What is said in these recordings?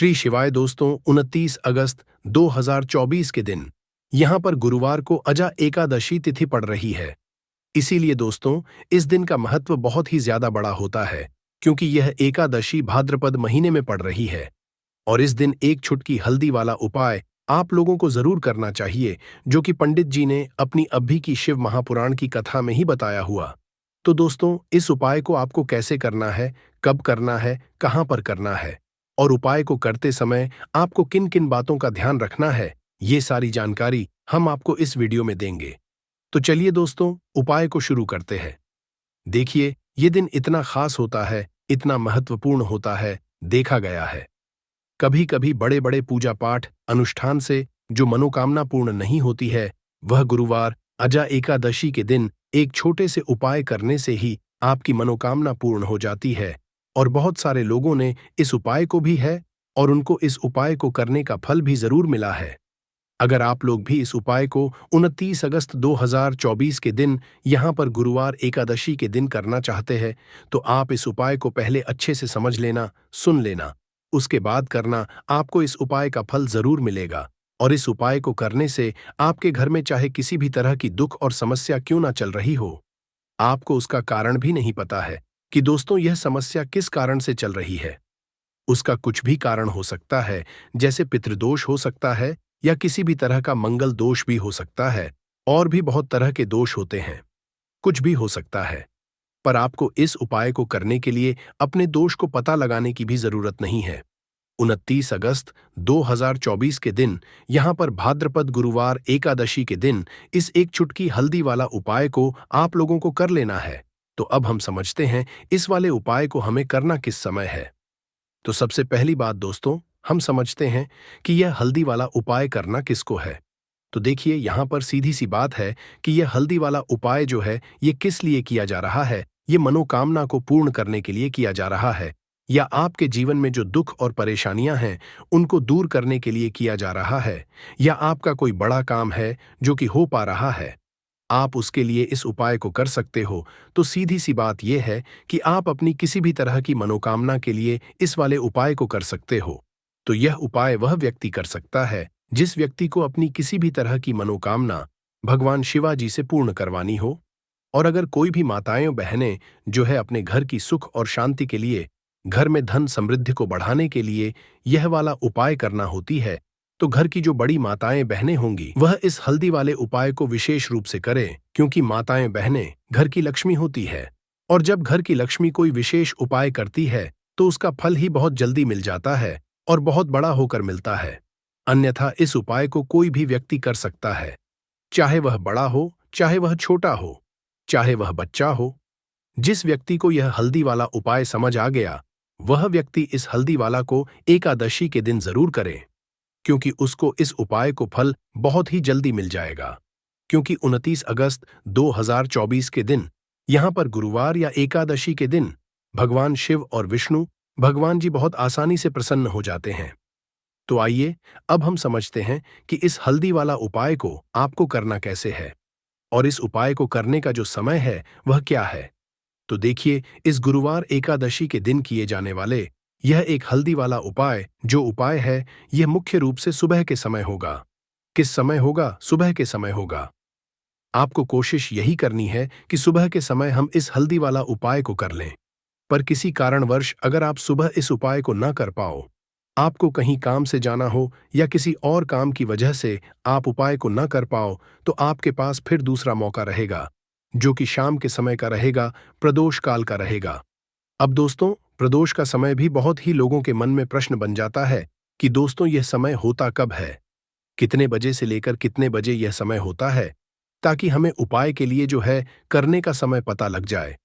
श्री शिवाय दोस्तों, 29 अगस्त 2024 के दिन यहाँ पर गुरुवार को अजा एकादशी तिथि पड़ रही है। इसीलिए दोस्तों, इस दिन का महत्व बहुत ही ज्यादा बड़ा होता है, क्योंकि यह एकादशी भाद्रपद महीने में पड़ रही है। और इस दिन एक छुटकी हल्दी वाला उपाय आप लोगों को जरूर करना चाहिए, जो कि पंडित जी ने अपनी अभी की शिव महापुराण की कथा में ही बताया हुआ। तो दोस्तों, इस उपाय को आपको कैसे करना है, कब करना है, कहां पर करना है और उपाय को करते समय आपको किन किन बातों का ध्यान रखना है, ये सारी जानकारी हम आपको इस वीडियो में देंगे। तो चलिए दोस्तों, उपाय को शुरू करते हैं। देखिए, ये दिन इतना खास होता है, इतना महत्वपूर्ण होता है, देखा गया है कभी कभी बड़े बड़े पूजा पाठ अनुष्ठान से जो मनोकामना पूर्ण नहीं होती है, वह गुरुवार अजा एकादशी के दिन एक छोटे से उपाय करने से ही आपकी मनोकामना पूर्ण हो जाती है। और बहुत सारे लोगों ने इस उपाय को भी है और उनको इस उपाय को करने का फल भी जरूर मिला है। अगर आप लोग भी इस उपाय को 29 अगस्त 2024 के दिन यहाँ पर गुरुवार एकादशी के दिन करना चाहते हैं, तो आप इस उपाय को पहले अच्छे से समझ लेना, सुन लेना, उसके बाद करना। आपको इस उपाय का फल जरूर मिलेगा। और इस उपाय को करने से आपके घर में चाहे किसी भी तरह की दुख और समस्या क्यों ना चल रही हो, आपको उसका कारण भी नहीं पता है कि दोस्तों यह समस्या किस कारण से चल रही है। उसका कुछ भी कारण हो सकता है, जैसे पितृदोष हो सकता है या किसी भी तरह का मंगल दोष भी हो सकता है, और भी बहुत तरह के दोष होते हैं, कुछ भी हो सकता है। पर आपको इस उपाय को करने के लिए अपने दोष को पता लगाने की भी जरूरत नहीं है। 29 अगस्त 2024 के दिन यहाँ पर भाद्रपद गुरुवार एकादशी के दिन इस एक चुटकी हल्दी वाला उपाय को आप लोगों को कर लेना है। तो अब हम समझते हैं इस वाले उपाय को हमें करना किस समय है। तो सबसे पहली बात दोस्तों, हम समझते हैं कि यह हल्दी वाला उपाय करना किसको है। तो देखिए, यहाँ पर सीधी सी बात है कि यह हल्दी वाला उपाय जो है, ये किस लिए किया जा रहा है। ये मनोकामना को पूर्ण करने के लिए किया जा रहा है, या आपके जीवन में जो दुख और परेशानियां हैं उनको दूर करने के लिए किया जा रहा है, या आपका कोई बड़ा काम है जो कि हो पा रहा है, आप उसके लिए इस उपाय को कर सकते हो। तो सीधी सी बात यह है कि आप अपनी किसी भी तरह की मनोकामना के लिए इस वाले उपाय को कर सकते हो। तो यह उपाय वह व्यक्ति कर सकता है जिस व्यक्ति को अपनी किसी भी तरह की मनोकामना भगवान शिवाजी से पूर्ण करवानी हो। और अगर कोई भी माताएं बहनें जो है अपने घर की सुख और शांति के लिए, घर में धन समृद्धि को बढ़ाने के लिए यह वाला उपाय करना होती है, तो घर की जो बड़ी माताएं बहनें होंगी वह इस हल्दी वाले उपाय को विशेष रूप से करें, क्योंकि माताएं बहनें घर की लक्ष्मी होती है। और जब घर की लक्ष्मी कोई विशेष उपाय करती है तो उसका फल ही बहुत जल्दी मिल जाता है और बहुत बड़ा होकर मिलता है। अन्यथा इस उपाय को कोई भी व्यक्ति कर सकता है, चाहे वह बड़ा हो, चाहे वह छोटा हो, चाहे वह बच्चा हो। जिस व्यक्ति को यह हल्दी वाला उपाय समझ आ गया, वह व्यक्ति इस हल्दी वाला को एकादशी के दिन जरूर करे, क्योंकि उसको इस उपाय को फल बहुत ही जल्दी मिल जाएगा। क्योंकि 29 अगस्त 2024 के दिन यहाँ पर गुरुवार या एकादशी के दिन भगवान शिव और विष्णु भगवान जी बहुत आसानी से प्रसन्न हो जाते हैं। तो आइए अब हम समझते हैं कि इस हल्दी वाला उपाय को आपको करना कैसे है और इस उपाय को करने का जो समय है वह क्या है। तो देखिए, इस गुरुवार एकादशी के दिन किए जाने वाले यह एक हल्दी वाला उपाय जो उपाय है, यह मुख्य रूप से सुबह के समय होगा। किस समय होगा? सुबह के समय होगा। आपको कोशिश यही करनी है कि सुबह के समय हम इस हल्दी वाला उपाय को कर लें। पर किसी कारणवश अगर आप सुबह इस उपाय को न कर पाओ, आपको कहीं काम से जाना हो या किसी और काम की वजह से आप उपाय को न कर पाओ, तो आपके पास फिर दूसरा मौका रहेगा, जो कि शाम के समय का रहेगा, प्रदोष काल का रहेगा। अब दोस्तों, प्रदोष का समय भी बहुत ही लोगों के मन में प्रश्न बन जाता है कि दोस्तों यह समय होता कब है, कितने बजे से लेकर कितने बजे यह समय होता है, ताकि हमें उपाय के लिए जो है करने का समय पता लग जाए।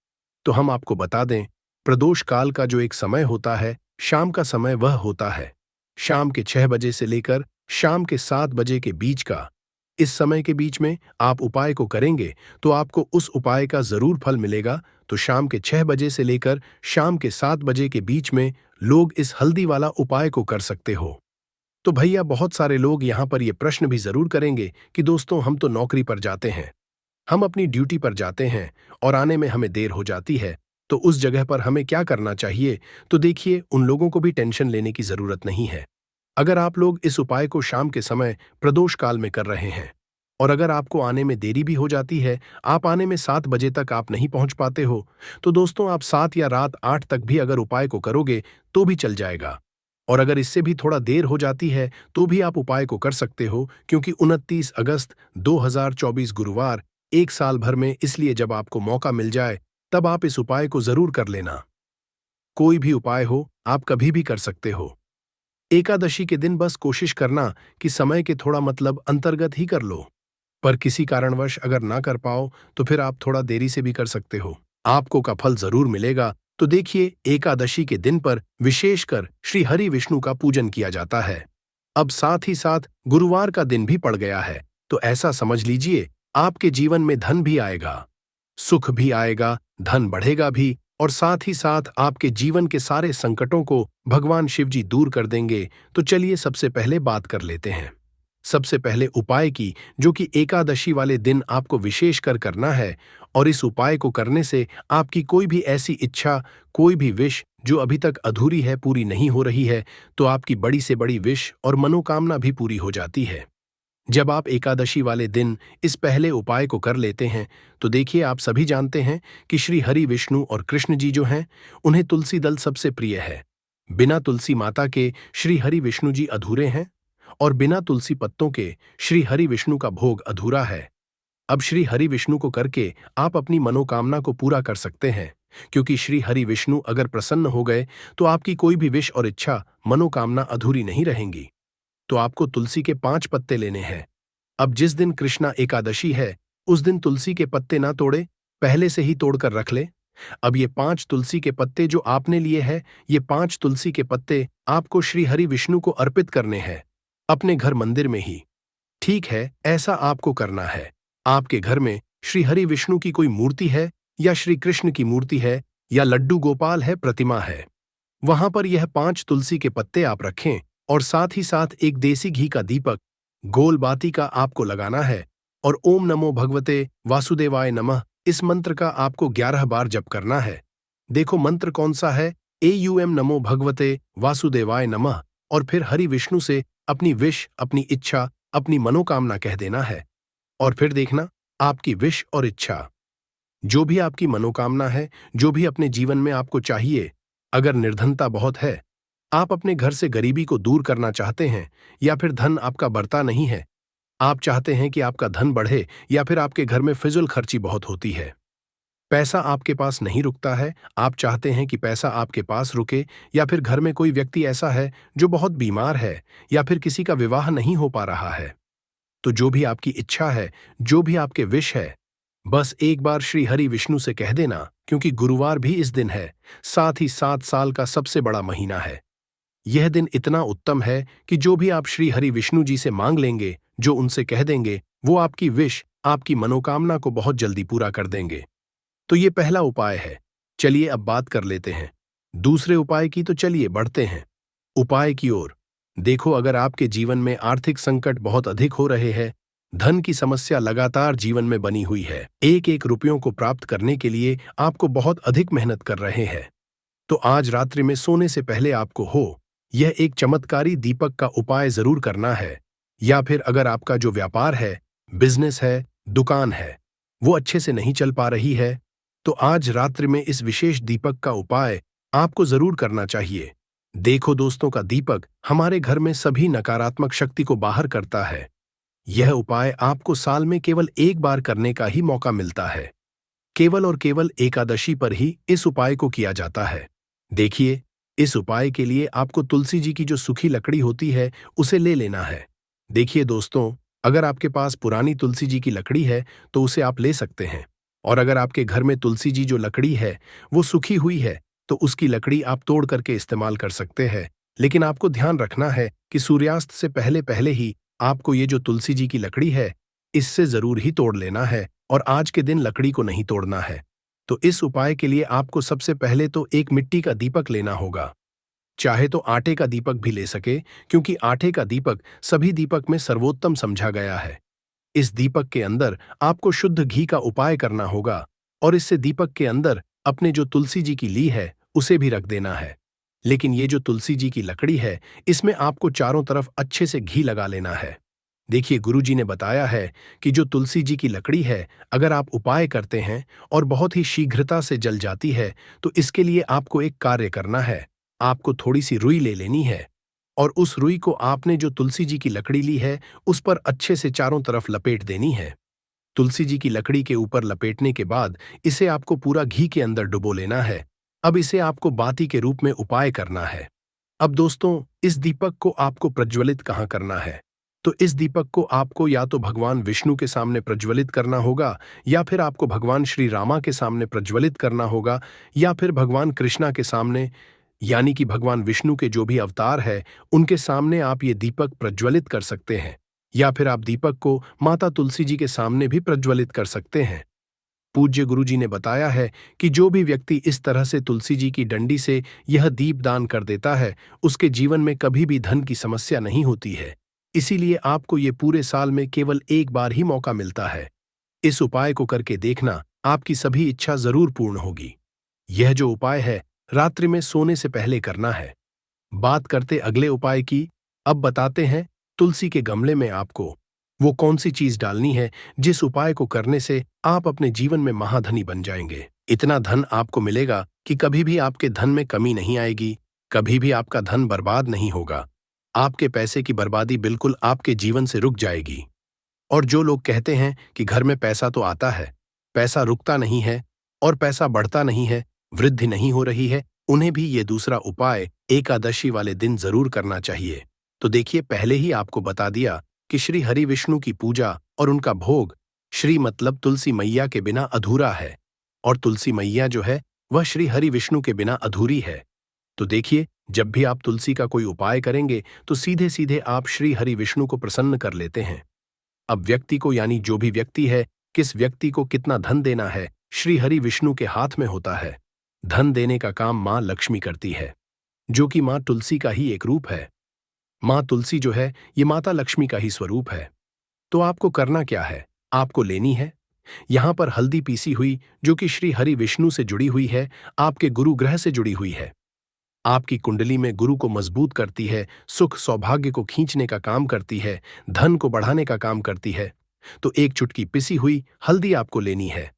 तो हम आपको बता दें, प्रदोष काल का जो एक समय होता है, शाम का समय, वह होता है शाम के 6 बजे से लेकर शाम के 7 बजे के बीच का। इस समय के बीच में आप उपाय को करेंगे तो आपको उस उपाय का जरूर फल मिलेगा। तो शाम के 6 बजे से लेकर शाम के 7 बजे के बीच में लोग इस हल्दी वाला उपाय को कर सकते हो। तो भैया, बहुत सारे लोग यहाँ पर ये प्रश्न भी जरूर करेंगे कि दोस्तों हम तो नौकरी पर जाते हैं, हम अपनी ड्यूटी पर जाते हैं और आने में हमें देर हो जाती है, तो उस जगह पर हमें क्या करना चाहिए? तो देखिए, उन लोगों को भी टेंशन लेने की जरूरत नहीं है। अगर आप लोग इस उपाय को शाम के समय प्रदोष काल में कर रहे हैं और अगर आपको आने में देरी भी हो जाती है, आप आने में 7 बजे तक आप नहीं पहुंच पाते हो, तो दोस्तों आप 7 या रात 8 तक भी अगर उपाय को करोगे तो भी चल जाएगा। और अगर इससे भी थोड़ा देर हो जाती है तो भी आप उपाय को कर सकते हो, क्योंकि 29 अगस्त 2024 गुरुवार एक साल भर में, इसलिए जब आपको मौका मिल जाए तब आप इस उपाय को जरूर कर लेना। कोई भी उपाय हो, आप कभी भी कर सकते हो। एकादशी के दिन बस कोशिश करना कि समय के थोड़ा मतलब अंतर्गत ही कर लो। पर किसी कारणवश अगर ना कर पाओ तो फिर आप थोड़ा देरी से भी कर सकते हो। आपको का फल जरूर मिलेगा। तो देखिए, एकादशी के दिन पर विशेषकर श्री हरि विष्णु का पूजन किया जाता है। अब साथ ही साथ गुरुवार का दिन भी पड़ गया है, तो ऐसा समझ लीजिए आपके जीवन में धन भी आएगा, सुख भी आएगा, धन बढ़ेगा भी, और साथ ही साथ आपके जीवन के सारे संकटों को भगवान शिव जी दूर कर देंगे। तो चलिए सबसे पहले बात कर लेते हैं सबसे पहले उपाय की, जो कि एकादशी वाले दिन आपको विशेष कर करना है। और इस उपाय को करने से आपकी कोई भी ऐसी इच्छा, कोई भी विश जो अभी तक अधूरी है, पूरी नहीं हो रही है, तो आपकी बड़ी से बड़ी विश और मनोकामना भी पूरी हो जाती है। जब आप एकादशी वाले दिन इस पहले उपाय को कर लेते हैं, तो देखिए, आप सभी जानते हैं कि श्री हरि विष्णु और कृष्ण जी जो हैं, उन्हें तुलसी दल सबसे प्रिय है। बिना तुलसी माता के श्री हरि विष्णु जी अधूरे हैं, और बिना तुलसी पत्तों के श्री हरि विष्णु का भोग अधूरा है। अब श्री हरि विष्णु को करके आप अपनी मनोकामना को पूरा कर सकते हैं, क्योंकि श्री हरि विष्णु अगर प्रसन्न हो गए तो आपकी कोई भी विश और इच्छा, मनोकामना अधूरी नहीं रहेंगी। तो आपको तुलसी के 5 पत्ते लेने हैं। अब जिस दिन कृष्णा एकादशी है, उस दिन तुलसी के पत्ते ना तोड़े, पहले से ही तोड़कर रख ले। अब ये 5 तुलसी के पत्ते जो आपने लिए हैं, ये 5 तुलसी के पत्ते आपको श्री हरि विष्णु को अर्पित करने हैं, अपने घर मंदिर में ही। ठीक है, ऐसा आपको करना है। आपके घर में श्री हरि विष्णु की कोई मूर्ति है, या श्री कृष्ण की मूर्ति है, या लड्डू गोपाल है, प्रतिमा है, वहां पर यह 5 तुलसी के पत्ते आप रखें, और साथ ही साथ एक देसी घी का दीपक गोल बाती का आपको लगाना है, और ओम नमो भगवते वासुदेवाय नमः इस मंत्र का आपको 11 बार जप करना है। देखो मंत्र कौन सा है, AUM नमो भगवते वासुदेवाय नमः, और फिर हरि विष्णु से अपनी विश, अपनी इच्छा, अपनी मनोकामना कह देना है। और फिर देखना, आपकी विश और इच्छा, जो भी आपकी मनोकामना है, जो भी अपने जीवन में आपको चाहिए, अगर निर्धनता बहुत है, आप अपने घर से गरीबी को दूर करना चाहते हैं, या फिर धन आपका बढ़ता नहीं है, आप चाहते हैं कि आपका धन बढ़े, या फिर आपके घर में फिजूल खर्ची बहुत होती है, पैसा आपके पास नहीं रुकता है, आप चाहते हैं कि पैसा आपके पास रुके, या फिर घर में कोई व्यक्ति ऐसा है जो बहुत बीमार है, या फिर किसी का विवाह नहीं हो पा रहा है, तो जो भी आपकी इच्छा है, जो भी आपके विश है, बस एक बार श्री हरि विष्णु से कह देना, क्योंकि गुरुवार भी इस दिन है, साथ ही 7 साल का सबसे बड़ा महीना है। यह दिन इतना उत्तम है कि जो भी आप श्री हरि विष्णु जी से मांग लेंगे, जो उनसे कह देंगे, वो आपकी विश, आपकी मनोकामना को बहुत जल्दी पूरा कर देंगे। तो ये पहला उपाय है। चलिए अब बात कर लेते हैं दूसरे उपाय की। तो चलिए बढ़ते हैं उपाय की ओर। देखो, अगर आपके जीवन में आर्थिक संकट बहुत अधिक हो रहे हैं, धन की समस्या लगातार जीवन में बनी हुई है, एक एक रुपयों को प्राप्त करने के लिए आपको बहुत अधिक मेहनत कर रहे हैं, तो आज रात्रि में सोने से पहले आपको यह एक चमत्कारी दीपक का उपाय जरूर करना है। या फिर अगर आपका जो व्यापार है, बिजनेस है, दुकान है, वो अच्छे से नहीं चल पा रही है, तो आज रात्रि में इस विशेष दीपक का उपाय आपको जरूर करना चाहिए। देखो दोस्तों, का दीपक हमारे घर में सभी नकारात्मक शक्ति को बाहर करता है। यह उपाय आपको साल में केवल एक बार करने का ही मौका मिलता है। केवल और केवल एकादशी पर ही इस उपाय को किया जाता है। देखिए, इस उपाय के लिए आपको तुलसी जी की जो सूखी लकड़ी होती है, उसे ले लेना है। देखिए दोस्तों, अगर आपके पास पुरानी तुलसी जी की लकड़ी है तो उसे आप ले सकते हैं, और अगर आपके घर में तुलसी जी जो लकड़ी है वो सूखी हुई है, तो उसकी लकड़ी आप तोड़ करके इस्तेमाल कर सकते हैं। लेकिन आपको ध्यान रखना है कि सूर्यास्त से पहले पहले ही आपको ये जो तुलसी जी की लकड़ी है, इससे जरूर ही तोड़ लेना है, और आज के दिन लकड़ी को नहीं तोड़ना है। तो इस उपाय के लिए आपको सबसे पहले तो एक मिट्टी का दीपक लेना होगा। चाहे तो आटे का दीपक भी ले सके, क्योंकि आटे का दीपक सभी दीपक में सर्वोत्तम समझा गया है। इस दीपक के अंदर आपको शुद्ध घी का उपाय करना होगा, और इससे दीपक के अंदर अपने जो तुलसी जी की ली है उसे भी रख देना है। लेकिन ये जो तुलसी जी की लकड़ी है, इसमें आपको चारों तरफ अच्छे से घी लगा लेना है। देखिए, गुरुजी ने बताया है कि जो तुलसी जी की लकड़ी है, अगर आप उपाय करते हैं और बहुत ही शीघ्रता से जल जाती है, तो इसके लिए आपको एक कार्य करना है। आपको थोड़ी सी रुई ले लेनी है और उस रुई को आपने जो तुलसी जी की लकड़ी ली है, उस पर अच्छे से चारों तरफ लपेट देनी है। तुलसी जी की लकड़ी के ऊपर लपेटने के बाद इसे आपको पूरा घी के अंदर डुबो लेना है। अब इसे आपको बाती के रूप में उपाय करना है। अब दोस्तों, इस दीपक को आपको प्रज्वलित कहाँ करना है? तो इस दीपक को आपको या तो भगवान विष्णु के सामने प्रज्वलित करना होगा, या फिर आपको भगवान श्री रामा के सामने प्रज्वलित करना होगा, या फिर भगवान कृष्णा के सामने, यानी कि भगवान विष्णु के जो भी अवतार है उनके सामने आप ये दीपक प्रज्वलित कर सकते हैं। या फिर आप दीपक को माता तुलसी जी के सामने भी प्रज्वलित कर सकते हैं। पूज्य गुरु जी ने बताया है कि जो भी व्यक्ति इस तरह से तुलसी जी की डंडी से यह दीप दान कर देता है, उसके जीवन में कभी भी धन की समस्या नहीं होती है। इसीलिए आपको ये पूरे साल में केवल एक बार ही मौका मिलता है। इस उपाय को करके देखना, आपकी सभी इच्छा जरूर पूर्ण होगी। यह जो उपाय है, रात्रि में सोने से पहले करना है। बात करते अगले उपाय की। अब बताते हैं तुलसी के गमले में आपको वो कौन सी चीज डालनी है जिस उपाय को करने से आप अपने जीवन में महाधनी बन जाएंगे। इतना धन आपको मिलेगा कि कभी भी आपके धन में कमी नहीं आएगी, कभी भी आपका धन बर्बाद नहीं होगा। आपके पैसे की बर्बादी बिल्कुल आपके जीवन से रुक जाएगी। और जो लोग कहते हैं कि घर में पैसा तो आता है, पैसा रुकता नहीं है और पैसा बढ़ता नहीं है, वृद्धि नहीं हो रही है, उन्हें भी ये दूसरा उपाय एकादशी वाले दिन जरूर करना चाहिए। तो देखिए, पहले ही आपको बता दिया कि श्री हरि विष्णु की पूजा और उनका भोग श्री मतलब तुलसी मैया के बिना अधूरा है, और तुलसी मैया जो है वह श्री हरि विष्णु के बिना अधूरी है। तो देखिए, जब भी आप तुलसी का कोई उपाय करेंगे तो सीधे सीधे आप श्री हरि विष्णु को प्रसन्न कर लेते हैं। अब व्यक्ति को, यानी जो भी व्यक्ति है, किस व्यक्ति को कितना धन देना है, श्री हरि विष्णु के हाथ में होता है। धन देने का काम मां लक्ष्मी करती है, जो कि मां तुलसी का ही एक रूप है। मां तुलसी जो है ये माता लक्ष्मी का ही स्वरूप है। तो आपको करना क्या है? आपको लेनी है यहां पर हल्दी पीसी हुई, जो कि श्री हरि विष्णु से जुड़ी हुई है, आपके गुरु ग्रह से जुड़ी हुई है, आपकी कुंडली में गुरु को मजबूत करती है, सुख सौभाग्य को खींचने का काम करती है, धन को बढ़ाने का काम करती है। तो एक चुटकी पिसी हुई हल्दी आपको लेनी है,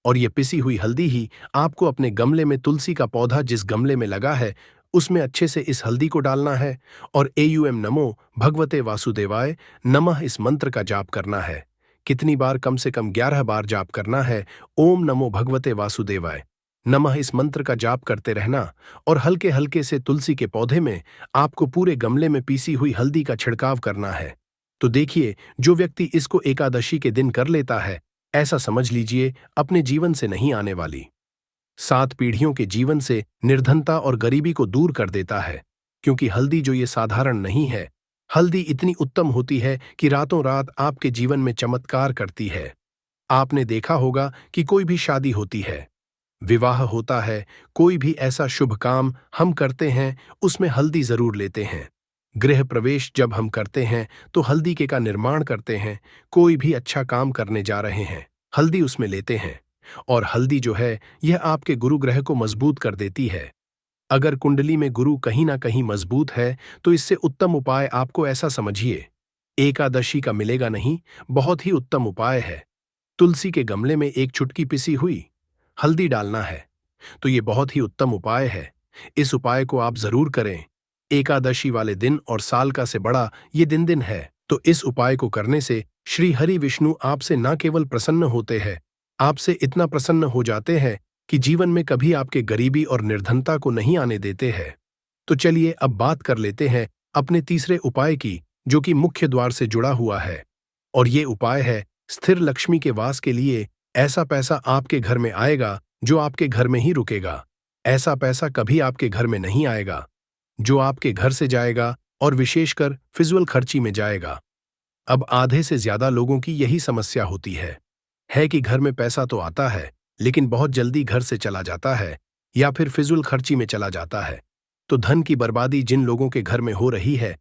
और ये पिसी हुई हल्दी ही आपको अपने गमले में, तुलसी का पौधा जिस गमले में लगा है उसमें अच्छे से इस हल्दी को डालना है, और एयूएम नमो भगवते वासुदेवाय नमः इस मंत्र का जाप करना है। कितनी बार? कम से कम 11 बार जाप करना है। ओम नमो भगवते वासुदेवाय नमः इस मंत्र का जाप करते रहना, और हल्के हल्के से तुलसी के पौधे में आपको पूरे गमले में पीसी हुई हल्दी का छिड़काव करना है। तो देखिए, जो व्यक्ति इसको एकादशी के दिन कर लेता है, ऐसा समझ लीजिए अपने जीवन से नहीं आने वाली 7 पीढ़ियों के जीवन से निर्धनता और गरीबी को दूर कर देता है। क्योंकि हल्दी जो ये साधारण नहीं है, हल्दी इतनी उत्तम होती है कि रातों रात आपके जीवन में चमत्कार करती है। आपने देखा होगा कि कोई भी शादी होती है, विवाह होता है, कोई भी ऐसा शुभ काम हम करते हैं, उसमें हल्दी जरूर लेते हैं। गृह प्रवेश जब हम करते हैं तो हल्दी के का निर्माण करते हैं। कोई भी अच्छा काम करने जा रहे हैं, हल्दी उसमें लेते हैं। और हल्दी जो है यह आपके गुरु ग्रह को मजबूत कर देती है। अगर कुंडली में गुरु कहीं ना कहीं मजबूत है तो इससे उत्तम उपाय आपको ऐसा समझिए, एकादशी का मिलेगा नहीं, बहुत ही उत्तम उपाय है। तुलसी के गमले में एक चुटकी पिसी हुई हल्दी डालना है। तो ये बहुत ही उत्तम उपाय है। इस उपाय को आप जरूर करें एकादशी वाले दिन, और साल का से बड़ा ये दिन है। तो इस उपाय को करने से श्री हरि विष्णु आपसे न केवल प्रसन्न होते हैं, आपसे इतना प्रसन्न हो जाते हैं कि जीवन में कभी आपके गरीबी और निर्धनता को नहीं आने देते हैं। तो चलिए अब बात कर लेते हैं अपने तीसरे उपाय की, जो कि मुख्य द्वार से जुड़ा हुआ है। और ये उपाय है स्थिर लक्ष्मी के वास के लिए। ऐसा पैसा आपके घर में आएगा जो आपके घर में ही रुकेगा। ऐसा पैसा कभी आपके घर में नहीं आएगा जो आपके घर से जाएगा, और विशेषकर फिजूल खर्ची में जाएगा। अब आधे से ज्यादा लोगों की यही समस्या होती है कि घर में पैसा तो आता है लेकिन बहुत जल्दी घर से चला जाता है, या फिर फिजूल खर्ची में चला जाता है। तो धन की बर्बादी जिन लोगों के घर में हो रही है,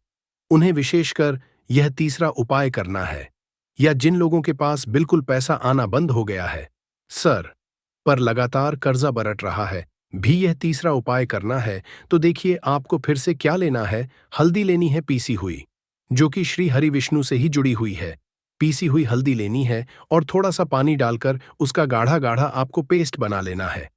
उन्हें विशेषकर यह तीसरा उपाय करना है। या जिन लोगों के पास बिल्कुल पैसा आना बंद हो गया है, सर, पर लगातार कर्जा बरत रहा है, भी यह तीसरा उपाय करना है, तो देखिए आपको फिर से क्या लेना है। हल्दी लेनी है पीसी हुई, जो कि श्री हरि विष्णु से ही जुड़ी हुई है। पीसी हुई हल्दी लेनी है और थोड़ा सा पानी डालकर उसका गाढ़ा गाढ़ा आपको पेस्ट बना लेना है।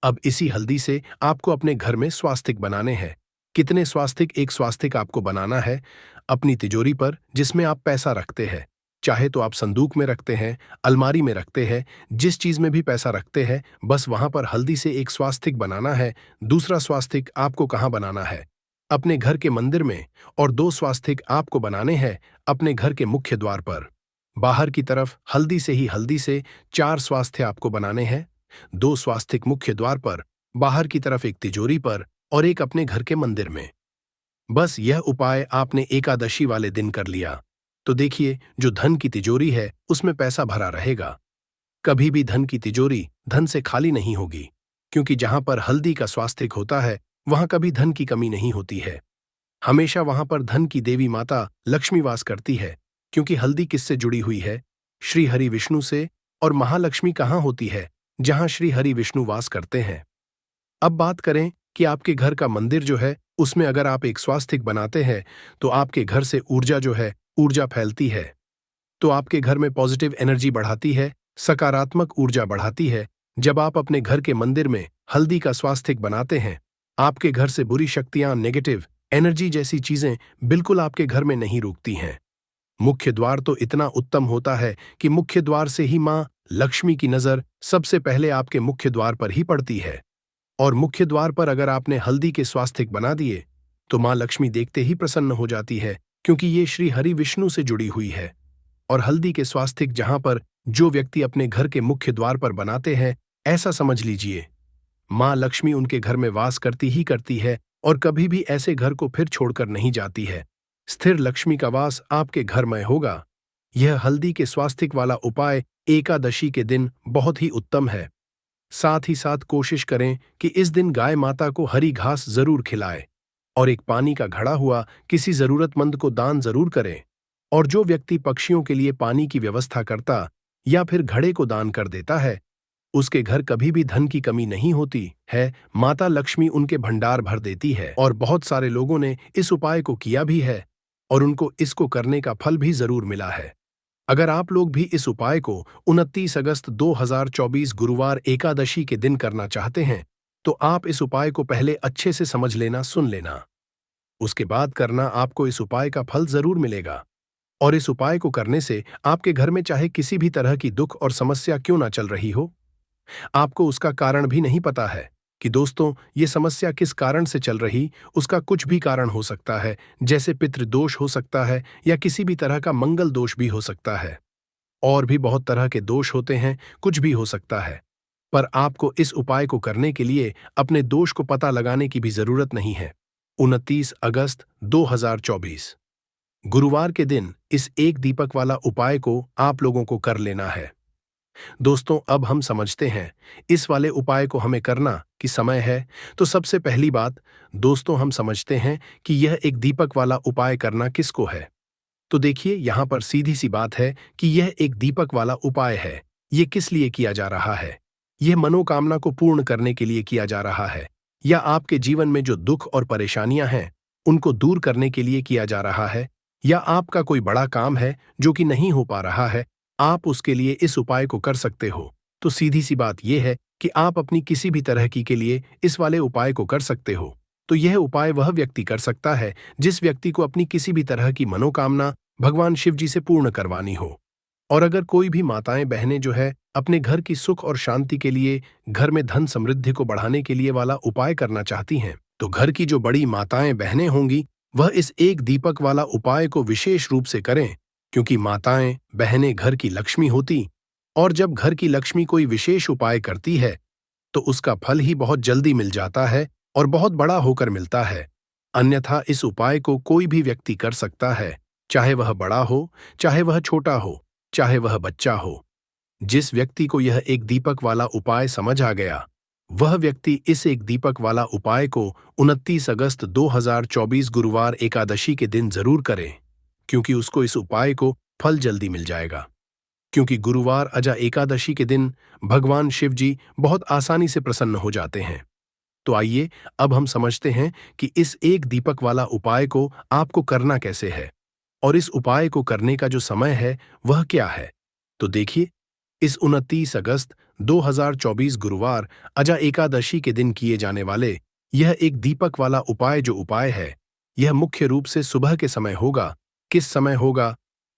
अब इसी हल्दी से आपको अपने घर में स्वास्तिक बनाने हैं। कितने स्वास्तिक? एक स्वास्तिक आपको बनाना है अपनी तिजोरी पर, जिसमें आप पैसा रखते हैं। चाहे तो आप संदूक में रखते हैं, अलमारी में रखते हैं, जिस चीज में भी पैसा रखते हैं, बस वहां पर हल्दी से एक स्वास्तिक बनाना है। दूसरा स्वास्तिक आपको कहाँ बनाना है? अपने घर के मंदिर में। और दो स्वास्तिक आपको बनाने हैं अपने घर के मुख्य द्वार पर। बाहर की तरफ हल्दी से चार स्वास्थ्य आपको बनाने हैं। दो स्वास्तिक मुख्य द्वार पर, बाहर की तरफ एक तिजोरी पर और एक अपने घर के मंदिर में। बस यह उपाय आपने एकादशी वाले दिन कर लिया, तो देखिए जो धन की तिजोरी है उसमें पैसा भरा रहेगा। कभी भी धन की तिजोरी धन से खाली नहीं होगी, क्योंकि जहां पर हल्दी का स्वास्तिक होता है वहां कभी धन की कमी नहीं होती है। हमेशा वहां पर धन की देवी माता लक्ष्मी वास करती है, क्योंकि हल्दी किससे जुड़ी हुई है? श्री हरि विष्णु से। और महालक्ष्मी कहाँ होती है? जहां श्री हरि विष्णु वास करते हैं। अब बात करें कि आपके घर का मंदिर जो है उसमें अगर आप एक स्वास्तिक बनाते हैं तो आपके घर से ऊर्जा जो है ऊर्जा फैलती है, तो आपके घर में पॉजिटिव एनर्जी बढ़ाती है, सकारात्मक ऊर्जा बढ़ाती है। जब आप अपने घर के मंदिर में हल्दी का स्वास्तिक बनाते हैं, आपके घर से बुरी शक्तियां, नेगेटिव एनर्जी जैसी चीजें बिल्कुल आपके घर में नहीं रुकती हैं। मुख्य द्वार तो इतना उत्तम होता है कि मुख्य द्वार से ही मां लक्ष्मी की नजर सबसे पहले आपके मुख्य द्वार पर ही पड़ती है। और मुख्य द्वार पर अगर आपने हल्दी के स्वास्तिक बना दिए तो मां लक्ष्मी देखते ही प्रसन्न हो जाती है, क्योंकि ये श्री हरि विष्णु से जुड़ी हुई है। और हल्दी के स्वास्तिक जहां पर जो व्यक्ति अपने घर के मुख्य द्वार पर बनाते हैं, ऐसा समझ लीजिए मां लक्ष्मी उनके घर में वास करती ही करती है और कभी भी ऐसे घर को फिर छोड़कर नहीं जाती है। स्थिर लक्ष्मी का वास आपके घर में होगा। यह हल्दी के स्वास्तिक वाला उपाय एकादशी के दिन बहुत ही उत्तम है। साथ ही साथ कोशिश करें कि इस दिन गाय माता को हरी घास जरूर खिलाए और एक पानी का घड़ा हुआ किसी जरूरतमंद को दान जरूर करें। और जो व्यक्ति पक्षियों के लिए पानी की व्यवस्था करता या फिर घड़े को दान कर देता है, उसके घर कभी भी धन की कमी नहीं होती है। माता लक्ष्मी उनके भंडार भर देती है। और बहुत सारे लोगों ने इस उपाय को किया भी है और उनको इसको करने का फल भी जरूर मिला है। अगर आप लोग भी इस उपाय को 29 अगस्त 2024 गुरुवार एकादशी के दिन करना चाहते हैं, तो आप इस उपाय को पहले अच्छे से समझ लेना, सुन लेना, उसके बाद करना। आपको इस उपाय का फल जरूर मिलेगा। और इस उपाय को करने से आपके घर में चाहे किसी भी तरह की दुख और समस्या क्यों ना चल रही हो, आपको उसका कारण भी नहीं पता है कि दोस्तों ये समस्या किस कारण से चल रही, उसका कुछ भी कारण हो सकता है। जैसे पितृदोष हो सकता है या किसी भी तरह का मंगल दोष भी हो सकता है। और भी बहुत तरह के दोष होते हैं, कुछ भी हो सकता है। पर आपको इस उपाय को करने के लिए अपने दोष को पता लगाने की भी जरूरत नहीं है। 29 अगस्त 2024 गुरुवार के दिन इस एक दीपक वाला उपाय को आप लोगों को कर लेना है। दोस्तों अब हम समझते हैं इस वाले उपाय को हमें करना कि समय है। तो सबसे पहली बात दोस्तों, हम समझते हैं कि यह एक दीपक वाला उपाय करना किसको है। तो देखिए यहां पर सीधी सी बात है कि यह एक दीपक वाला उपाय है। यह किस लिए किया जा रहा है? यह मनोकामना को पूर्ण करने के लिए किया जा रहा है, या आपके जीवन में जो दुख और परेशानियां हैं उनको दूर करने के लिए किया जा रहा है, या आपका कोई बड़ा काम है जो कि नहीं हो पा रहा है, आप उसके लिए इस उपाय को कर सकते हो। तो सीधी सी बात यह है कि आप अपनी किसी भी तरह की के लिए इस वाले उपाय को कर सकते हो। तो यह उपाय वह व्यक्ति कर सकता है जिस व्यक्ति को अपनी किसी भी तरह की मनोकामना भगवान शिव जी से पूर्ण करवानी हो। और अगर कोई भी माताएं बहनें जो है अपने घर की सुख और शांति के लिए, घर में धन समृद्धि को बढ़ाने के लिए वाला उपाय करना चाहती हैं, तो घर की जो बड़ी माताएं बहनें होंगी वह इस एक दीपक वाला उपाय को विशेष रूप से करें, क्योंकि माताएं बहनें घर की लक्ष्मी होती। और जब घर की लक्ष्मी कोई विशेष उपाय करती है तो उसका फल ही बहुत जल्दी मिल जाता है और बहुत बड़ा होकर मिलता है। अन्यथा इस उपाय को कोई भी व्यक्ति कर सकता है, चाहे वह बड़ा हो, चाहे वह छोटा हो, चाहे वह बच्चा हो। जिस व्यक्ति को यह एक दीपक वाला उपाय समझ आ गया, वह व्यक्ति इस एक दीपक वाला उपाय को 29 अगस्त 2024 गुरुवार एकादशी के दिन जरूर करे, क्योंकि उसको इस उपाय को फल जल्दी मिल जाएगा। क्योंकि गुरुवार अजा एकादशी के दिन भगवान शिव जी बहुत आसानी से प्रसन्न हो जाते हैं। तो आइए अब हम समझते हैं कि इस एक दीपक वाला उपाय को आपको करना कैसे है और इस उपाय को करने का जो समय है वह क्या है। तो देखिए, इस 29 अगस्त 2024 गुरुवार अजा एकादशी के दिन किए जाने वाले यह एक दीपक वाला उपाय जो उपाय है, यह मुख्य रूप से सुबह के समय होगा। किस समय होगा?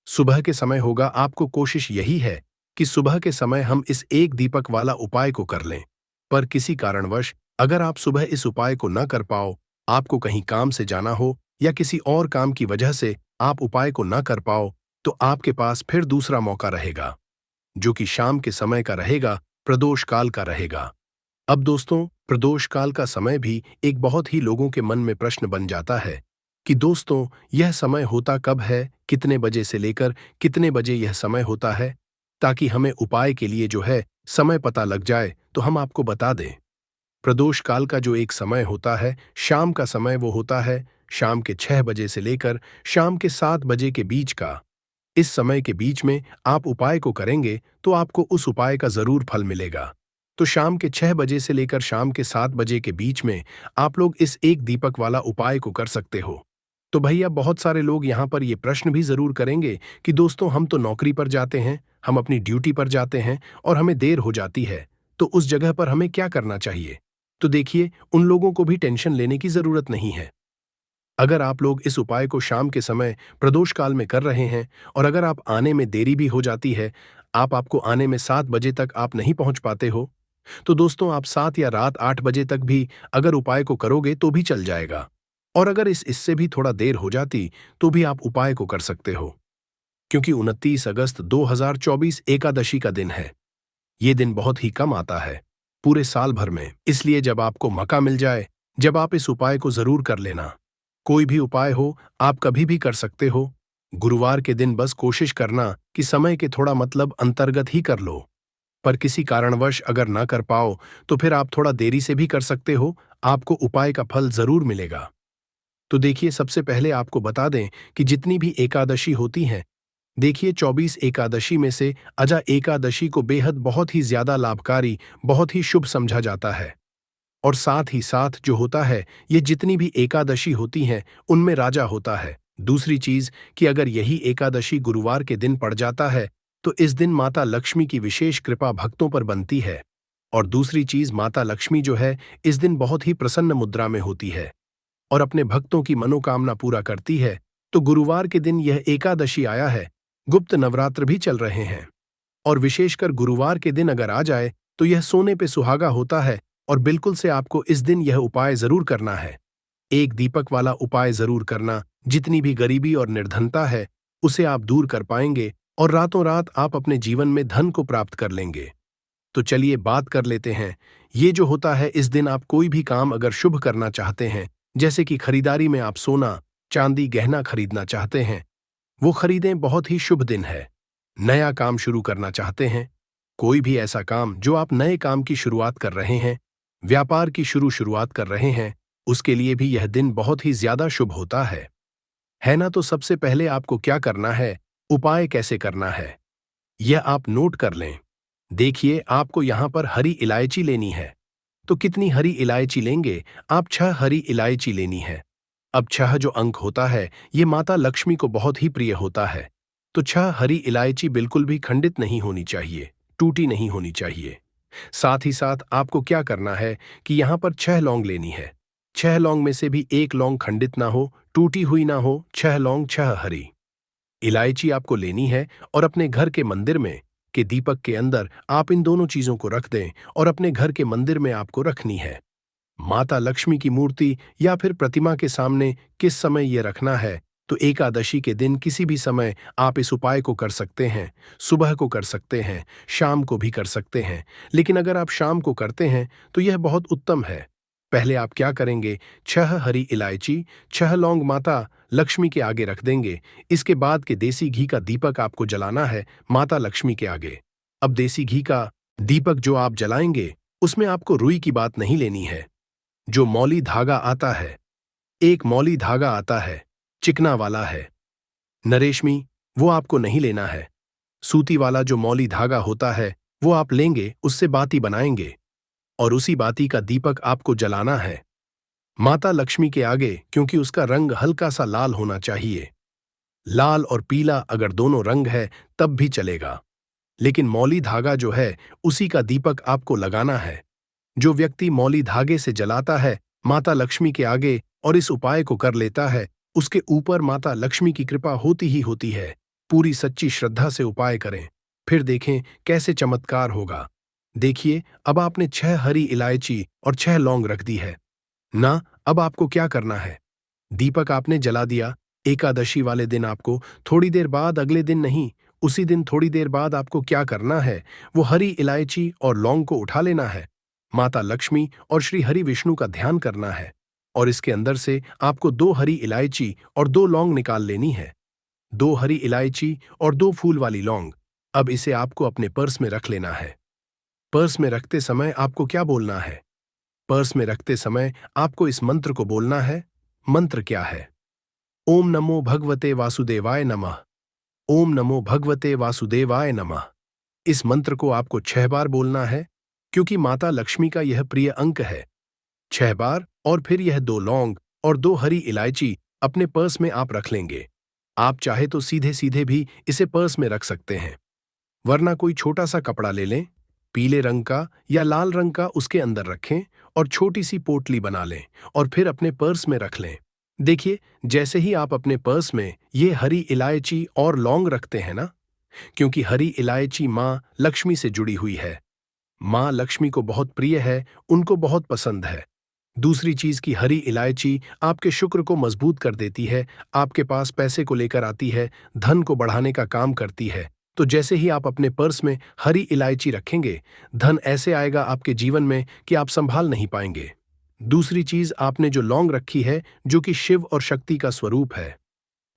सुबह के समय होगा। आपको कोशिश यही है कि सुबह के समय हम इस एक दीपक वाला उपाय को कर लें। पर किसी कारणवश अगर आप सुबह इस उपाय को न कर पाओ, आपको कहीं काम से जाना हो या किसी और काम की वजह से आप उपाय को न कर पाओ, तो आपके पास फिर दूसरा मौका रहेगा, जो कि शाम के समय का रहेगा, प्रदोष काल का रहेगा। अब दोस्तों, प्रदोष काल का समय भी एक बहुत ही लोगों के मन में प्रश्न बन जाता है कि दोस्तों यह समय होता कब है, कितने बजे से लेकर कितने बजे यह समय होता है, ताकि हमें उपाय के लिए जो है समय पता लग जाए तो हम आपको बता दें। प्रदोष काल का जो एक समय होता है, शाम का समय, वो होता है शाम के 6 बजे से लेकर शाम के 7 बजे के बीच का। इस समय के बीच में आप उपाय को करेंगे तो आपको उस उपाय का जरूर फल मिलेगा। तो शाम के 6 बजे से लेकर शाम के 7 बजे के बीच में आप लोग इस एक दीपक वाला उपाय को कर सकते हो। तो भैया, बहुत सारे लोग यहाँ पर ये प्रश्न भी जरूर करेंगे कि दोस्तों हम तो नौकरी पर जाते हैं, हम अपनी ड्यूटी पर जाते हैं और हमें देर हो जाती है, तो उस जगह पर हमें क्या करना चाहिए? तो देखिए, उन लोगों को भी टेंशन लेने की जरूरत नहीं है। अगर आप लोग इस उपाय को शाम के समय प्रदोष काल में कर रहे हैं और अगर आप आने में देरी भी हो जाती है, आपको आने में 7 बजे तक आप नहीं पहुंच पाते हो, तो दोस्तों आप 7 या रात 8 बजे तक भी अगर उपाय को करोगे तो भी चल जाएगा। और अगर इससे भी थोड़ा देर हो जाती तो भी आप उपाय को कर सकते हो, क्योंकि 29 अगस्त 2024 एकादशी का दिन है। ये दिन बहुत ही कम आता है पूरे साल भर में, इसलिए जब आपको मौका मिल जाए, जब आप इस उपाय को जरूर कर लेना। कोई भी उपाय हो, आप कभी भी कर सकते हो। गुरुवार के दिन बस कोशिश करना कि समय के थोड़ा मतलब अंतर्गत ही कर लो। पर किसी कारणवश अगर ना कर पाओ तो फिर आप थोड़ा देरी से भी कर सकते हो, आपको उपाय का फल जरूर मिलेगा। तो देखिए, सबसे पहले आपको बता दें कि जितनी भी एकादशी होती हैं, देखिए 24 एकादशी में से अजा एकादशी को बेहद बहुत ही ज्यादा लाभकारी, बहुत ही शुभ समझा जाता है। और साथ ही साथ जो होता है, ये जितनी भी एकादशी होती हैं उनमें राजा होता है। दूसरी चीज कि अगर यही एकादशी गुरुवार के दिन पड़ जाता है तो इस दिन माता लक्ष्मी की विशेष कृपा भक्तों पर बनती है। और दूसरी चीज, माता लक्ष्मी जो है इस दिन बहुत ही प्रसन्न मुद्रा में होती है और अपने भक्तों की मनोकामना पूरा करती है। तो गुरुवार के दिन यह एकादशी आया है, गुप्त नवरात्र भी चल रहे हैं और विशेषकर गुरुवार के दिन अगर आ जाए तो यह सोने पे सुहागा होता है। और बिल्कुल से आपको इस दिन यह उपाय जरूर करना है, एक दीपक वाला उपाय जरूर करना। जितनी भी गरीबी और निर्धनता है उसे आप दूर कर पाएंगे और रातों रात आप अपने जीवन में धन को प्राप्त कर लेंगे। तो चलिए बात कर लेते हैं। ये जो होता है, इस दिन आप कोई भी काम अगर शुभ करना चाहते हैं, जैसे कि खरीदारी में आप सोना चांदी गहना खरीदना चाहते हैं, वो खरीदें, बहुत ही शुभ दिन है। नया काम शुरू करना चाहते हैं, कोई भी ऐसा काम जो आप नए काम की शुरुआत कर रहे हैं, व्यापार की शुरुआत कर रहे हैं, उसके लिए भी यह दिन बहुत ही ज्यादा शुभ होता है ना। तो सबसे पहले आपको क्या करना है, उपाय कैसे करना है, यह आप नोट कर लें। देखिए, आपको यहां पर हरी इलायची लेनी है। तो कितनी हरी इलायची लेंगे आप? 6 हरी इलायची लेनी है। अब 6 जो अंक होता है, ये माता लक्ष्मी को बहुत ही प्रिय होता है। तो 6 हरी इलायची बिल्कुल भी खंडित नहीं होनी चाहिए, टूटी नहीं होनी चाहिए। साथ ही साथ आपको क्या करना है कि यहाँ पर 6 लौंग लेनी है। 6 लौंग में से भी एक लौंग खंडित ना हो, टूटी हुई ना हो। 6 लौंग, 6 हरी इलायची आपको लेनी है और अपने घर के मंदिर में के दीपक के अंदर आप इन दोनों चीजों को रख दें और अपने घर के मंदिर में आपको रखनी है। माता लक्ष्मी की मूर्ति या फिर प्रतिमा के सामने किस समय यह रखना है? तो एकादशी के दिन किसी भी समय आप इस उपाय को कर सकते हैं। सुबह को कर सकते हैं, शाम को भी कर सकते हैं, लेकिन अगर आप शाम को करते हैं तो यह बहुत उत्तम है। पहले आप क्या करेंगे, 6 हरी इलायची, 6 लौंग माता लक्ष्मी के आगे रख देंगे। इसके बाद के देसी घी का दीपक आपको जलाना है माता लक्ष्मी के आगे। अब देसी घी का दीपक जो आप जलाएंगे, उसमें आपको रुई की बात नहीं लेनी है। जो मौली धागा आता है, एक मौली धागा आता है, चिकना वाला है, नरेशमी, वो आपको नहीं लेना है। सूती वाला जो मौली धागा होता है वो आप लेंगे, उससे बाती बनाएंगे और उसी बाती का दीपक आपको जलाना है माता लक्ष्मी के आगे, क्योंकि उसका रंग हल्का सा लाल होना चाहिए। लाल और पीला अगर दोनों रंग है तब भी चलेगा, लेकिन मौली धागा जो है उसी का दीपक आपको लगाना है। जो व्यक्ति मौली धागे से जलाता है माता लक्ष्मी के आगे और इस उपाय को कर लेता है, उसके ऊपर माता लक्ष्मी की कृपा होती ही होती है। पूरी सच्ची श्रद्धा से उपाय करें, फिर देखें कैसे चमत्कार होगा। देखिए, अब आपने 6 हरी इलायची और 6 लौंग रख दी है ना। अब आपको क्या करना है? दीपक आपने जला दिया। एकादशी वाले दिन आपको थोड़ी देर बाद, अगले दिन नहीं, उसी दिन थोड़ी देर बाद आपको क्या करना है, वो हरी इलायची और लौंग को उठा लेना है, माता लक्ष्मी और श्री हरि विष्णु का ध्यान करना है और इसके अंदर से आपको 2 हरी इलायची और 2 लौंग निकाल लेनी है। 2 हरी इलायची और 2 फूल वाली लौंग। अब इसे आपको अपने पर्स में रख लेना है। पर्स में रखते समय आपको क्या बोलना है? पर्स में रखते समय आपको इस मंत्र को बोलना है। मंत्र क्या है? ओम नमो भगवते वासुदेवाय नमः। ओम नमो भगवते वासुदेवाय नमः। इस मंत्र को आपको 6 बार बोलना है, क्योंकि माता लक्ष्मी का यह प्रिय अंक है। 6 बार, और फिर यह 2 लौंग और 2 हरी इलायची अपने पर्स में आप रख लेंगे। आप चाहे तो सीधे सीधे भी इसे पर्स में रख सकते हैं, वरना कोई छोटा सा कपड़ा ले लें, पीले रंग का या लाल रंग का, उसके अंदर रखें और छोटी सी पोटली बना लें और फिर अपने पर्स में रख लें। देखिए, जैसे ही आप अपने पर्स में ये हरी इलायची और लौंग रखते हैं ना, क्योंकि हरी इलायची माँ लक्ष्मी से जुड़ी हुई है, माँ लक्ष्मी को बहुत प्रिय है, उनको बहुत पसंद है। दूसरी चीज की हरी इलायची आपके शुक्र को मजबूत कर देती है, आपके पास पैसे को लेकर आती है, धन को बढ़ाने का काम करती है। तो जैसे ही आप अपने पर्स में हरी इलायची रखेंगे, धन ऐसे आएगा आपके जीवन में कि आप संभाल नहीं पाएंगे। दूसरी चीज, आपने जो लौंग रखी है, जो कि शिव और शक्ति का स्वरूप है,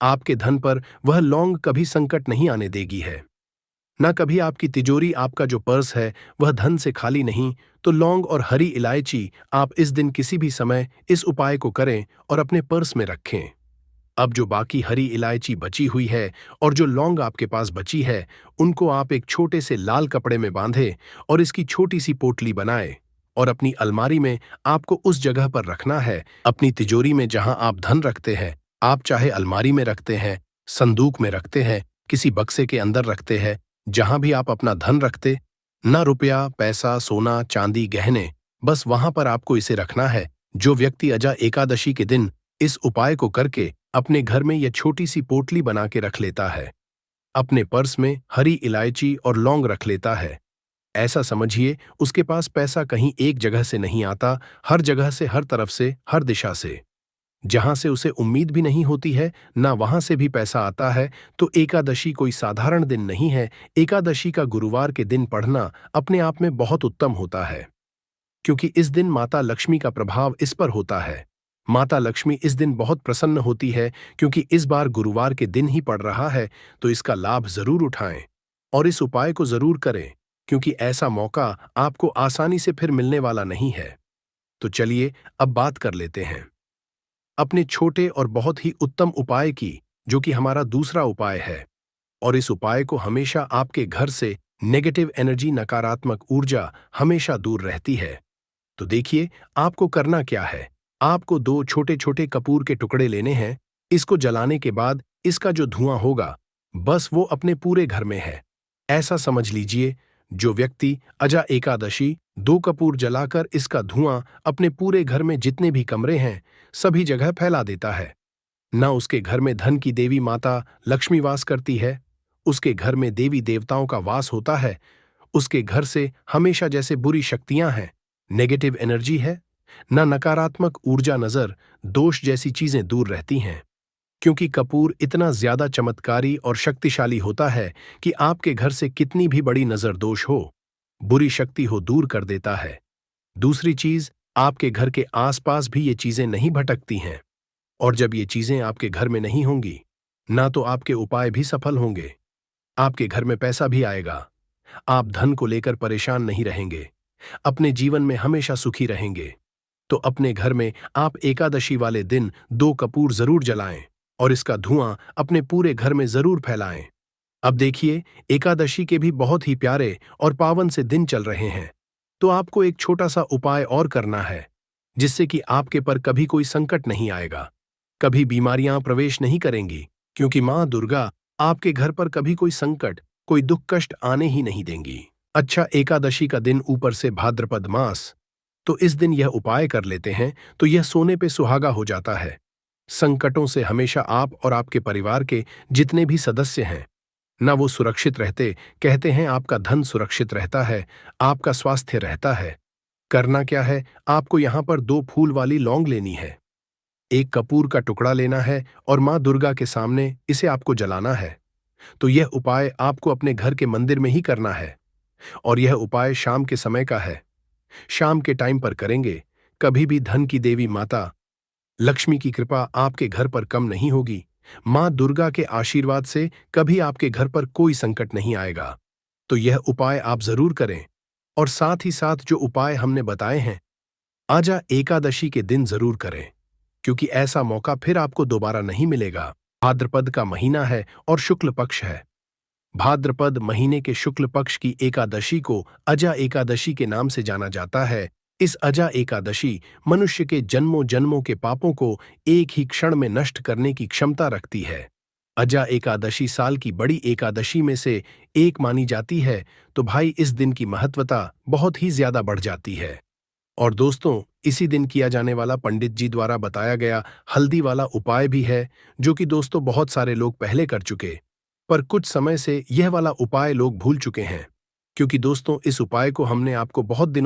आपके धन पर वह लौंग कभी संकट नहीं आने देगी है। ना कभी आपकी तिजोरी, आपका जो पर्स है वह धन से खाली नहीं। तो लौंग और हरी इलायची आप इस दिन किसी भी समय इस उपाय को करें और अपने पर्स में रखें। अब जो बाकी हरी इलायची बची हुई है और जो लौंग आपके पास बची है, उनको आप एक छोटे से लाल कपड़े में बांधे और इसकी छोटी सी पोटली बनाए और अपनी अलमारी में आपको उस जगह पर रखना है, अपनी तिजोरी में जहां आप धन रखते हैं। आप चाहे अलमारी में रखते हैं, संदूक में रखते हैं, किसी बक्से के अंदर रखते हैं, जहां भी आप अपना धन रखते, ना रुपया, पैसा, सोना, चांदी, गहने, बस वहां पर आपको इसे रखना है। जो व्यक्ति अजा एकादशी के दिन इस उपाय को करके अपने घर में यह छोटी सी पोटली बना के रख लेता है, अपने पर्स में हरी इलायची और लौंग रख लेता है, ऐसा समझिए उसके पास पैसा कहीं एक जगह से नहीं आता, हर जगह से, हर तरफ से, हर दिशा से। जहां से उसे उम्मीद भी नहीं होती है, ना वहां से भी पैसा आता है। तो एकादशी कोई साधारण दिन नहीं है। एकादशी का गुरुवार के दिन पढ़ना अपने आप में बहुत उत्तम होता है, क्योंकि इस दिन माता लक्ष्मी का प्रभाव इस पर होता है। माता लक्ष्मी इस दिन बहुत प्रसन्न होती है, क्योंकि इस बार गुरुवार के दिन ही पड़ रहा है। तो इसका लाभ जरूर उठाएं और इस उपाय को जरूर करें, क्योंकि ऐसा मौका आपको आसानी से फिर मिलने वाला नहीं है। तो चलिए अब बात कर लेते हैं अपने छोटे और बहुत ही उत्तम उपाय की, जो कि हमारा दूसरा उपाय है। और इस उपाय को हमेशा आपके घर से नेगेटिव एनर्जी, नकारात्मक ऊर्जा हमेशा दूर रहती है। तो देखिए, आपको करना क्या है। आपको 2 छोटे छोटे कपूर के टुकड़े लेने हैं। इसको जलाने के बाद इसका जो धुआं होगा, बस वो अपने पूरे घर में है। ऐसा समझ लीजिए, जो व्यक्ति अजा एकादशी 2 कपूर जलाकर इसका धुआं अपने पूरे घर में जितने भी कमरे हैं सभी जगह फैला देता है, ना उसके घर में धन की देवी माता लक्ष्मी वास करती है, उसके घर में देवी देवताओं का वास होता है, उसके घर से हमेशा जैसे बुरी शक्तियां हैं, नेगेटिव एनर्जी है, ना नकारात्मक ऊर्जा, नजर दोष जैसी चीजें दूर रहती हैं। क्योंकि कपूर इतना ज्यादा चमत्कारी और शक्तिशाली होता है कि आपके घर से कितनी भी बड़ी नजर दोष हो, बुरी शक्ति हो, दूर कर देता है। दूसरी चीज, आपके घर के आसपास भी ये चीजें नहीं भटकती हैं, और जब ये चीजें आपके घर में नहीं होंगी, ना तो आपके उपाय भी सफल होंगे, आपके घर में पैसा भी आएगा, आप धन को लेकर परेशान नहीं रहेंगे, अपने जीवन में हमेशा सुखी रहेंगे। तो अपने घर में आप एकादशी वाले दिन 2 कपूर जरूर जलाएं और इसका धुआं अपने पूरे घर में जरूर फैलाएं। अब देखिए, एकादशी के भी बहुत ही प्यारे और पावन से दिन चल रहे हैं। तो आपको एक छोटा सा उपाय और करना है, जिससे कि आपके पर कभी कोई संकट नहीं आएगा, कभी बीमारियां प्रवेश नहीं करेंगी, क्योंकि मां दुर्गा आपके घर पर कभी कोई संकट, कोई दुख कष्ट आने ही नहीं देंगी। अच्छा, एकादशी का दिन ऊपर से भाद्रपद मास, तो इस दिन यह उपाय कर लेते हैं तो यह सोने पे सुहागा हो जाता है। संकटों से हमेशा आप और आपके परिवार के जितने भी सदस्य हैं ना, वो सुरक्षित रहते। कहते हैं आपका धन सुरक्षित रहता है, आपका स्वास्थ्य रहता है। करना क्या है, आपको यहां पर 2 फूल वाली लौंग लेनी है, एक कपूर का टुकड़ा लेना है और मां दुर्गा के सामने इसे आपको जलाना है। तो यह उपाय आपको अपने घर के मंदिर में ही करना है, और यह उपाय शाम के समय का है। शाम के टाइम पर करेंगे, कभी भी धन की देवी माता लक्ष्मी की कृपा आपके घर पर कम नहीं होगी। मां दुर्गा के आशीर्वाद से कभी आपके घर पर कोई संकट नहीं आएगा। तो यह उपाय आप जरूर करें, और साथ ही साथ जो उपाय हमने बताए हैं, आजा एकादशी के दिन जरूर करें, क्योंकि ऐसा मौका फिर आपको दोबारा नहीं मिलेगा। भाद्रपद का महीना है और शुक्ल पक्ष है। भाद्रपद महीने के शुक्ल पक्ष की एकादशी को अजा एकादशी के नाम से जाना जाता है। इस अजा एकादशी मनुष्य के जन्मों जन्मों के पापों को एक ही क्षण में नष्ट करने की क्षमता रखती है। अजा एकादशी साल की बड़ी एकादशी में से एक मानी जाती है, तो भाई इस दिन की महत्वता बहुत ही ज्यादा बढ़ जाती है। और दोस्तों, इसी दिन किया जाने वाला पंडित जी द्वारा बताया गया हल्दी वाला उपाय भी है, जो कि दोस्तों बहुत सारे लोग पहले कर चुके, पर कुछ समय से यह वाला उपाय लोग भूल चुके हैं, क्योंकि दोस्तों इस उपाय को हमने आपको बहुत दिनों